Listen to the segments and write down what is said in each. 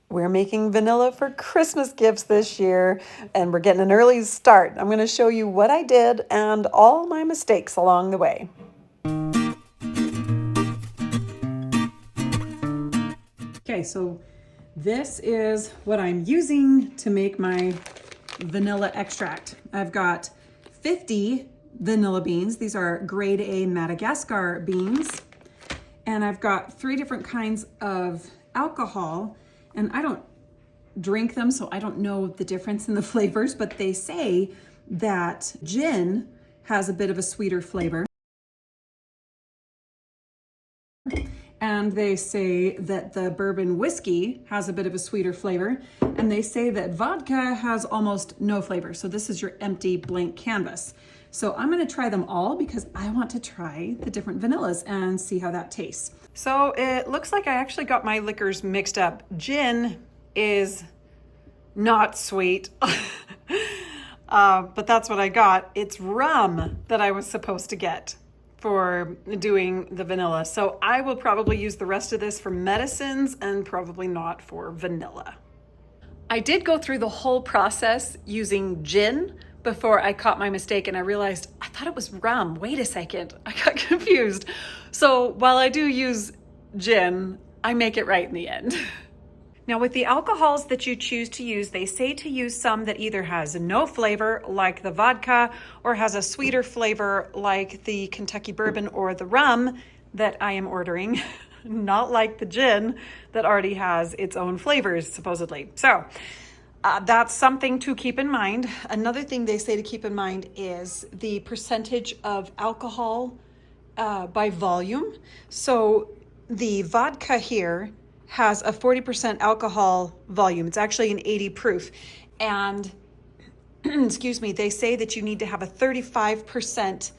We're making vanilla for Christmas gifts this year, and we're getting an early start. I'm going to show you what I did and all my mistakes along the way. Okay, so this is what I'm using to make my vanilla extract. I've got 50 vanilla beans. These are grade A Madagascar beans. And I've got 3 different kinds of alcohol. And I don't drink them, so I don't know the difference in the flavors, but they say that gin has a bit of a sweeter flavor. And they say that the bourbon whiskey has a bit of a sweeter flavor. And they say that vodka has almost no flavor. So this is your empty blank canvas. So I'm gonna try them all because I want to try the different vanillas and see how that tastes. So it looks like I actually got my liquors mixed up. Gin is not sweet, but that's what I got. It's rum that I was supposed to get for doing the vanilla. So I will probably use the rest of this for medicines and probably not for vanilla. I did go through the whole process using gin before I caught my mistake and I realized I thought it was rum. Wait a second, I got confused. So while I do use gin, I make it right in the end. Now with the alcohols that you choose to use, they say to use some that either has no flavor like the vodka or has a sweeter flavor like the Kentucky bourbon or the rum that I am ordering, not like the gin that already has its own flavors supposedly. So that's something to keep in mind. Another thing they say to keep in mind is the percentage of alcohol by volume. So the vodka here has a 40% alcohol volume. It's actually an 80 proof. And excuse me, they say that you need to have a 35%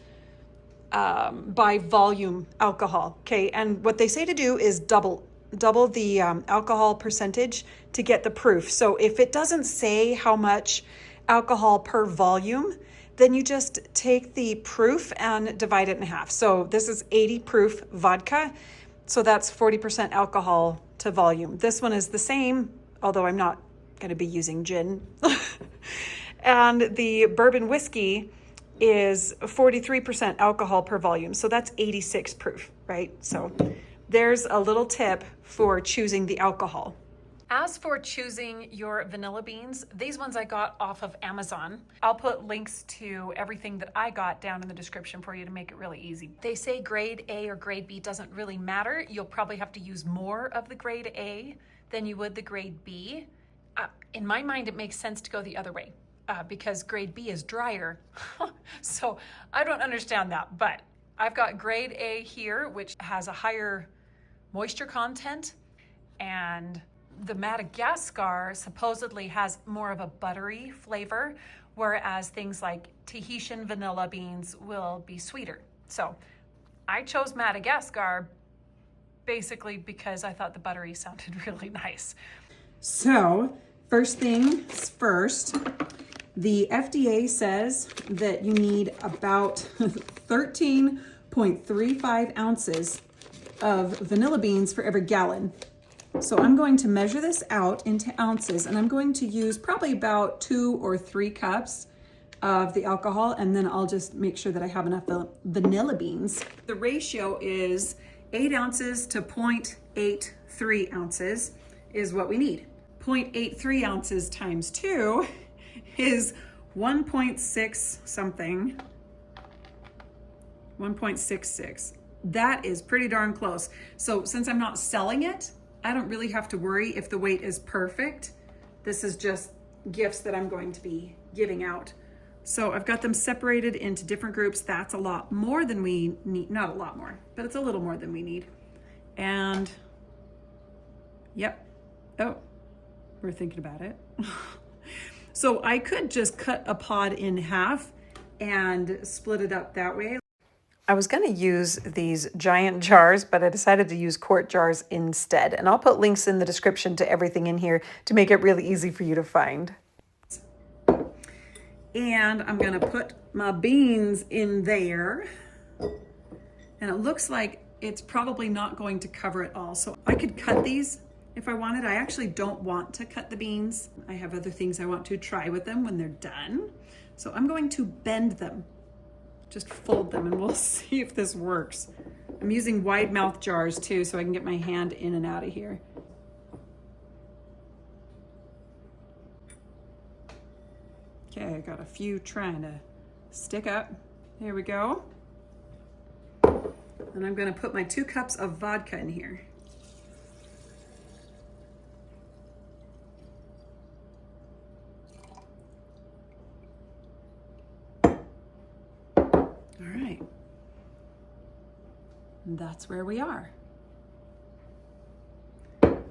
by volume alcohol. Okay, and what they say to do is double the alcohol percentage to get the proof. So if it doesn't say how much alcohol per volume, then you just take the proof and divide it in half. So this is 80 proof vodka. So that's 40% alcohol to volume. This one is the same, although I'm not going to be using gin. And the bourbon whiskey is 43% alcohol per volume. So that's 86 proof, right? So there's a little tip for choosing the alcohol. As for choosing your vanilla beans, these ones I got off of Amazon. I'll put links to everything that I got down in the description for you to make it really easy. They say grade A or grade B doesn't really matter. You'll probably have to use more of the grade A than you would the grade B. In my mind, it makes sense to go the other way because grade B is drier. So I don't understand that, but I've got grade A here, which has a higher moisture content, and the Madagascar supposedly has more of a buttery flavor, whereas things like Tahitian Vanilla Beans will be sweeter. So I chose Madagascar basically because I thought the buttery sounded really nice. So first things first, the FDA says that you need about 13.35 ounces of vanilla beans for every gallon. So I'm going to measure this out into ounces, and I'm going to use probably about 2 or 3 cups of the alcohol, and then I'll just make sure that I have enough vanilla beans. The ratio is 8 ounces to 0.83 ounces is what we need. 0.83 ounces times 2 is 1.6 something, 1.66. That is pretty darn close. So since I'm not selling it, I don't really have to worry if the weight is perfect. This is just gifts that I'm going to be giving out. So I've got them separated into different groups. That's a lot more than we need. Not a lot more, but it's a little more than we need. And yep. Oh, we're thinking about it. So I could just cut a pod in half and split it up that way. I was going to use these giant jars, but I decided to use quart jars instead. And I'll put links in the description to everything in here to make it really easy for you to find. And I'm going to put my beans in there. And it looks like it's probably not going to cover it all. So I could cut these if I wanted. I actually don't want to cut the beans. I have other things I want to try with them when they're done. So I'm going to bend them, just fold them, and we'll see if this works. I'm using wide mouth jars too, so I can get my hand in and out of here. Okay, I got a few trying to stick up. There we go. And I'm gonna put my 2 cups of vodka in here. All right. And that's where we are.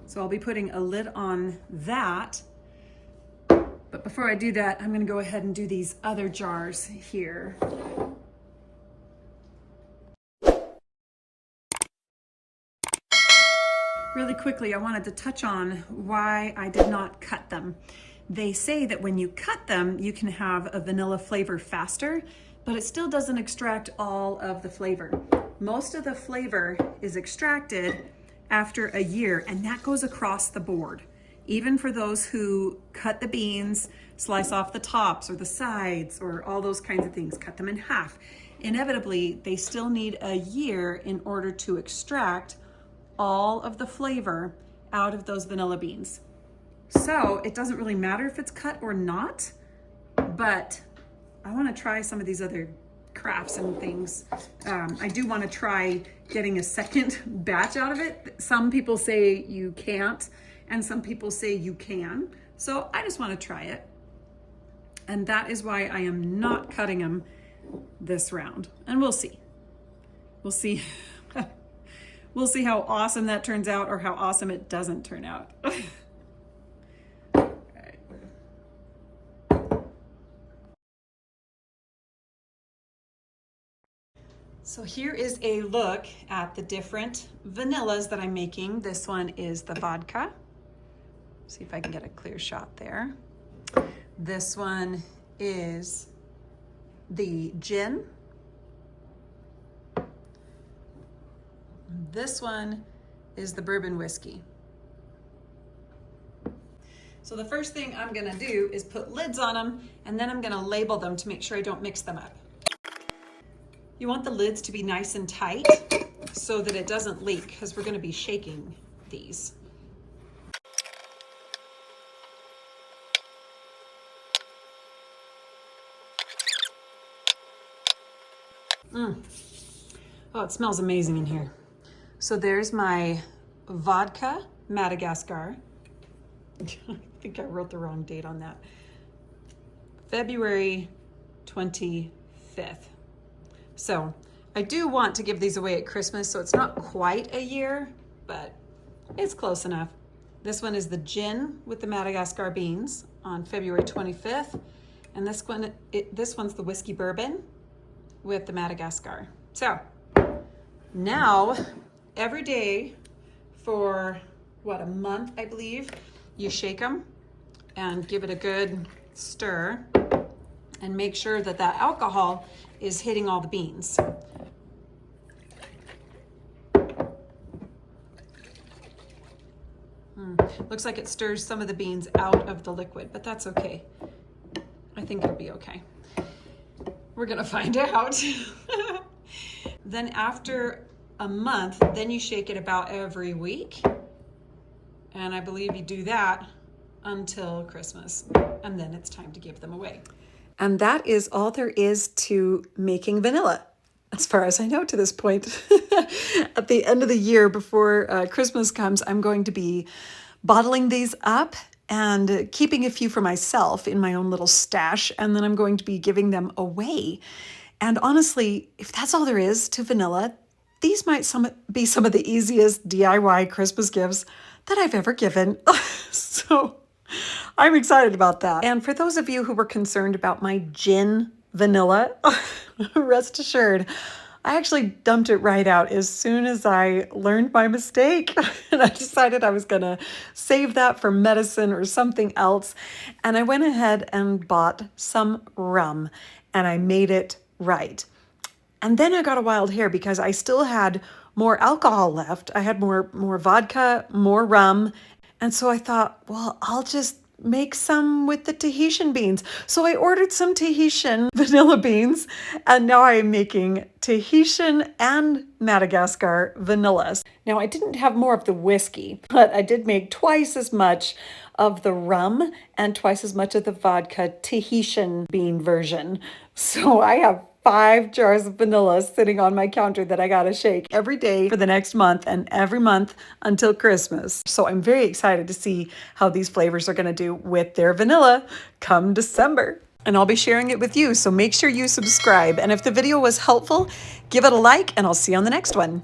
So I'll be putting a lid on that. But before I do that, I'm gonna go ahead and do these other jars here. Really quickly, I wanted to touch on why I did not cut them. They say that when you cut them, you can have a vanilla flavor faster, but it still doesn't extract all of the flavor. Most of the flavor is extracted after a year, and that goes across the board. Even for those who cut the beans, slice off the tops or the sides or all those kinds of things, cut them in half. Inevitably, they still need a year in order to extract all of the flavor out of those vanilla beans. So it doesn't really matter if it's cut or not, but I want to try some of these other crafts and things. I do want to try getting a second batch out of it. Some people say you can't, and some people say you can. So I just want to try it. And that is why I am not cutting them this round. And we'll see. We'll see. We'll see how awesome that turns out or how awesome it doesn't turn out. So here is a look at the different vanillas that I'm making. This one is the vodka. See if I can get a clear shot there. This one is the gin. This one is the bourbon whiskey. So the first thing I'm gonna do is put lids on them, and then I'm gonna label them to make sure I don't mix them up. You want the lids to be nice and tight so that it doesn't leak, because we're gonna be shaking these. Oh, it smells amazing in here. So there's my vodka Madagascar. I think I wrote the wrong date on that. February 25th. So I do want to give these away at Christmas, so it's not quite a year, but it's close enough. This one is the gin with the Madagascar beans on February 25th. And this one's the whiskey bourbon with the Madagascar. So now every day for what, a month, I believe, you shake them and give it a good stir and make sure that that alcohol is hitting all the beans. Looks like it stirs some of the beans out of the liquid, but that's okay. I think it'll be okay. We're gonna find out. Then after a month, then you shake it about every week. And I believe you do that until Christmas. And then it's time to give them away. And that is all there is to making vanilla, as far as I know to this point. At the end of the year, before Christmas comes, I'm going to be bottling these up and keeping a few for myself in my own little stash. And then I'm going to be giving them away. And honestly, if that's all there is to vanilla, these might be some of the easiest DIY Christmas gifts that I've ever given. So I'm excited about that. And for those of you who were concerned about my gin vanilla, rest assured, I actually dumped it right out as soon as I learned my mistake. And I decided I was gonna save that for medicine or something else. And I went ahead and bought some rum and I made it right. And then I got a wild hair because I still had more alcohol left. I had more vodka, more rum, And so I thought, well, I'll just make some with the Tahitian beans. So I ordered some Tahitian vanilla beans, and now I am making Tahitian and Madagascar vanillas. Now I didn't have more of the whiskey, but I did make twice as much of the rum and twice as much of the vodka Tahitian bean version. So I have 5 jars of vanilla sitting on my counter that I gotta shake every day for the next month and every month until Christmas. So I'm very excited to see how these flavors are gonna do with their vanilla come December. And I'll be sharing it with you, so make sure you subscribe. And if the video was helpful, give it a like, and I'll see you on the next one.